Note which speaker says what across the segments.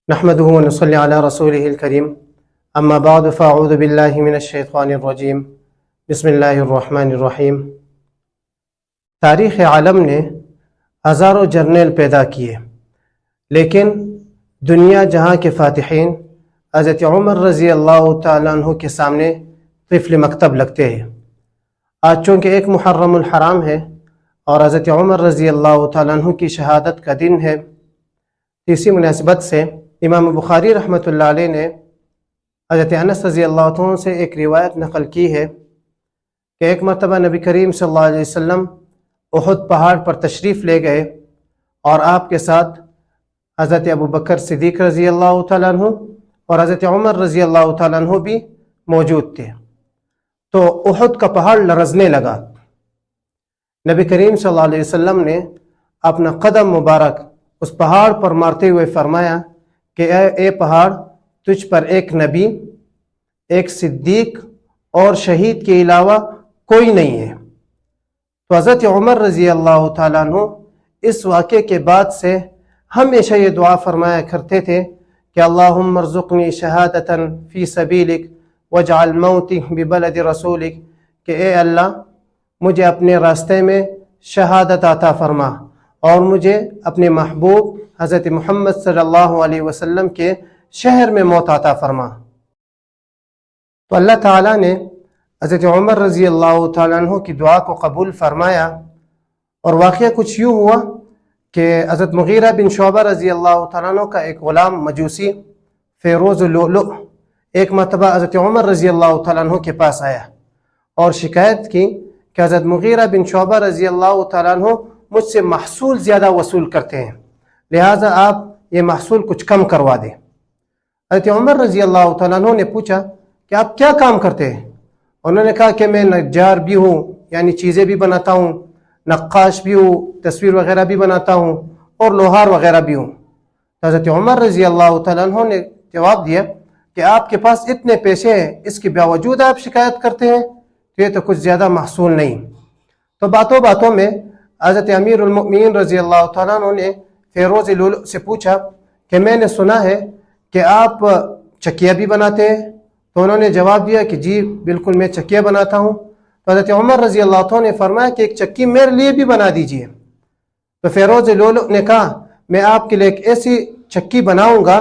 Speaker 1: نحمده ونصلي على رسوله الكريم اما بعد فاعوذ بالله من الشیطان الرجیم بسم اللہ الرحمن الرحیم۔ تاریخ عالم نے ہزاروں جرنیل پیدا کیے، لیکن دنیا جہاں کے فاتحین حضرت عمر رضی اللہ تعالیٰ عنہ کے سامنے طفل مکتب لگتے ہیں۔ آج چونکہ ایک محرم الحرام ہے اور حضرت عمر رضی اللہ تعالیٰ عنہ کی شہادت کا دن ہے، اسی مناسبت سے امام بخاری رحمۃ اللہ علیہ نے حضرت انس رضی اللہ عنہ سے ایک روایت نقل کی ہے کہ ایک مرتبہ نبی کریم صلی اللہ علیہ وسلم احد پہاڑ پر تشریف لے گئے اور آپ کے ساتھ حضرت ابو بکر صدیق رضی اللہ تعالیٰ عنہ اور حضرت عمر رضی اللہ تعالیٰ عنہ بھی موجود تھے۔ تو احد کا پہاڑ لرزنے لگا۔ نبی کریم صلی اللہ علیہ وسلم نے اپنا قدم مبارک اس پہاڑ پر مارتے ہوئے فرمایا کہ اے پہاڑ، تجھ پر ایک نبی، ایک صدیق اور شہید کے علاوہ کوئی نہیں ہے۔ تو حضرت عمر رضی اللہ تعالیٰ عنہ اس واقعے کے بعد سے ہمیشہ یہ دعا فرمایا کرتے تھے کہ اللہم ارزقنی شہادتا فی سبیلک واجعل موتی ببلد رسولک، کہ اے اللہ مجھے اپنے راستے میں شہادت عطا فرما اور مجھے اپنے محبوب حضرت محمد صلی اللہ علیہ وسلم کے شہر میں موت عطا فرما۔ تو اللہ تعالیٰ نے حضرت عمر رضی اللہ تعالیٰ عنہ کی دعا کو قبول فرمایا، اور واقعہ کچھ یوں ہوا کہ حضرت مغیرہ بن شعبہ رضی اللہ تعالیٰ عنہ کا ایک غلام مجوسی فیروز لؤلؤ ایک مرتبہ حضرت عمر رضی اللہ تعالیٰ عنہ کے پاس آیا اور شکایت کی کہ حضرت مغیرہ بن شعبہ رضی اللہ تعالیٰ عنہ مجھ سے محصول زیادہ وصول کرتے ہیں، لہٰذا آپ یہ محصول کچھ کم کروا دیں۔ حضرت عمر رضی اللہ تعالیٰ عنہ نے پوچھا کہ آپ کیا کام کرتے ہیں؟ انہوں نے کہا کہ میں نجار بھی ہوں، یعنی چیزیں بھی بناتا ہوں، نقاش بھی ہوں، تصویر وغیرہ بھی بناتا ہوں، اور لوہار وغیرہ بھی ہوں۔ تو حضرت عمر رضی اللہ تعالیٰ عنہ نے جواب دیا کہ آپ کے پاس اتنے پیسے ہیں، اس کے باوجود آپ شکایت کرتے ہیں، تو یہ تو کچھ زیادہ محصول نہیں۔ تو باتوں باتوں میں حضرت امیر المؤمنین رضی اللہ تعالیٰ عنہ نے فیروز لؤلؤ سے پوچھا کہ میں نے سنا ہے کہ آپ چکیا بھی بناتے ہیں۔ تو انہوں نے جواب دیا کہ جی بالکل میں چکیا بناتا ہوں۔ تو حضرت عمر رضی اللہ عنہ نے فرمایا کہ ایک چکی میرے لیے بھی بنا دیجئے۔ تو فیروز لؤلؤ نے کہا میں آپ کے لیے ایک ایسی چکی بناؤں گا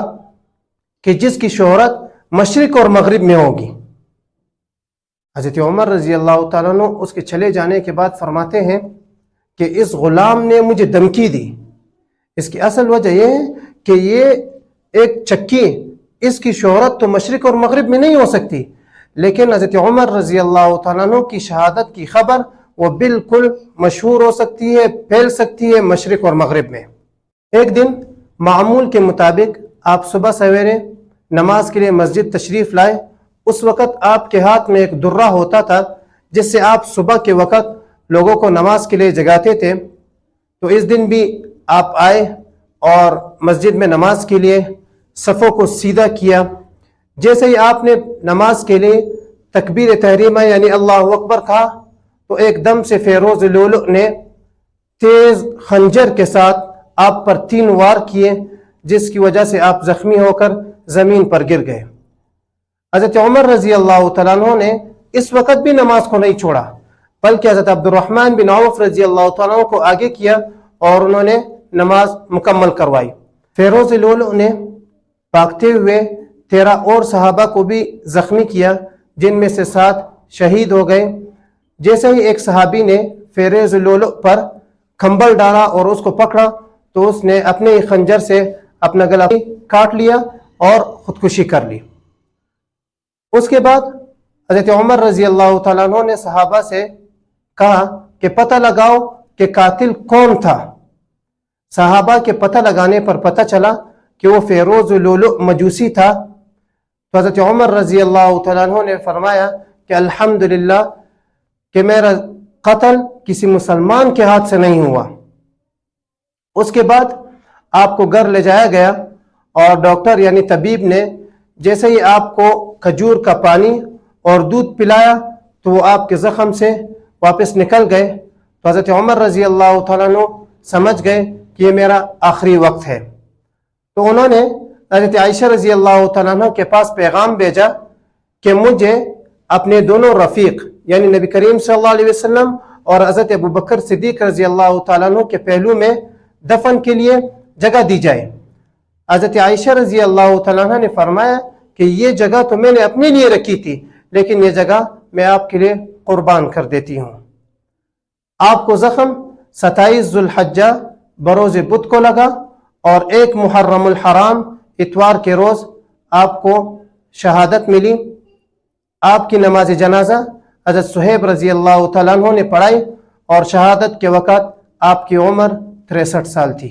Speaker 1: کہ جس کی شہرت مشرق اور مغرب میں ہوگی۔ حضرت عمر رضی اللہ تعالیٰ عنہ اس کے چلے جانے کے بعد فرماتے ہیں کہ اس غلام نے مجھے دھمکی دی۔ اس کی اصل وجہ یہ ہے کہ یہ ایک چکی، اس کی شہرت تو مشرق اور مغرب میں نہیں ہو سکتی، لیکن حضرت عمر رضی اللہ تعالیٰ عنہ کی شہادت کی خبر وہ بالکل مشہور ہو سکتی ہے، پھیل سکتی ہے مشرق اور مغرب میں۔ ایک دن معمول کے مطابق آپ صبح سویرے نماز کے لیے مسجد تشریف لائے۔ اس وقت آپ کے ہاتھ میں ایک درہ ہوتا تھا جس سے آپ صبح کے وقت لوگوں کو نماز کے لیے جگاتے تھے۔ تو اس دن بھی آپ آئے اور مسجد میں نماز کے لیے صفوں کو سیدھا کیا۔ جیسے ہی آپ نے نماز کے لیے تکبیر تحریمہ یعنی اللہ اکبر کہا تو ایک دم سے فیروز لؤلؤ نے تیز خنجر کے ساتھ آپ پر 3 وار کیے، جس کی وجہ سے آپ زخمی ہو کر زمین پر گر گئے۔ حضرت عمر رضی اللہ تعالیٰ عنہ نے اس وقت بھی نماز کو نہیں چھوڑا، بلکہ حضرت عبد الرحمن بن عوف رضی اللہ تعالیٰ عنہ کو آگے کیا اور انہوں نے نماز مکمل کروائی۔ فیروز لؤلؤ نے بھاگتے ہوئے 13 اور صحابہ کو بھی زخمی کیا، جن میں سے 7 شہید ہو گئے۔ جیسے ہی ایک صحابی نے فیروز لؤلؤ پر کھمبل ڈالا اور اس کو پکڑا تو اس نے اپنے ہی خنجر سے اپنا گلا کاٹ لیا اور خودکشی کر لی۔ اس کے بعد حضرت عمر رضی اللہ تعالیٰ عنہ نے صحابہ سے کہا کہ پتہ لگاؤ کہ قاتل کون تھا۔ صحابہ کے پتہ لگانے پر پتہ چلا کہ وہ فیروز لؤلؤ مجوسی تھا۔ تو حضرت عمر رضی اللہ تعالیٰ عنہ نے فرمایا کہ الحمدللہ کہ میرا قتل کسی مسلمان کے ہاتھ سے نہیں ہوا۔ اس کے بعد آپ کو گھر لے جایا گیا اور ڈاکٹر یعنی طبیب نے جیسے ہی آپ کو کھجور کا پانی اور دودھ پلایا تو وہ آپ کے زخم سے واپس نکل گئے۔ تو حضرت عمر رضی اللہ تعالیٰ عنہ سمجھ گئے کہ یہ میرا آخری وقت ہے۔ تو انہوں نے حضرت عائشہ رضی اللہ تعالیٰ عنہ کے پاس پیغام بھیجا کہ مجھے اپنے دونوں رفیق یعنی نبی کریم صلی اللہ علیہ وسلم اور حضرت ابو بکر صدیق رضی اللہ تعالیٰ عنہ کے پہلو میں دفن کے لیے جگہ دی جائے۔ حضرت عائشہ رضی اللہ تعالیٰ عنہ نے فرمایا کہ یہ جگہ تو میں نے اپنے لیے رکھی تھی، لیکن یہ جگہ میں آپ کے لیے قربان کر دیتی ہوں۔ آپ کو زخم 27 ذوالحجہ بروز بدھ کو لگا اور 1 محرم الحرام اتوار کے روز آپ کو شہادت ملی۔ آپ کی نماز جنازہ حضرت صہیب رضی اللہ تعالیٰ عنہ نے پڑھائی اور شہادت کے وقت آپ کی عمر 63 سال تھی۔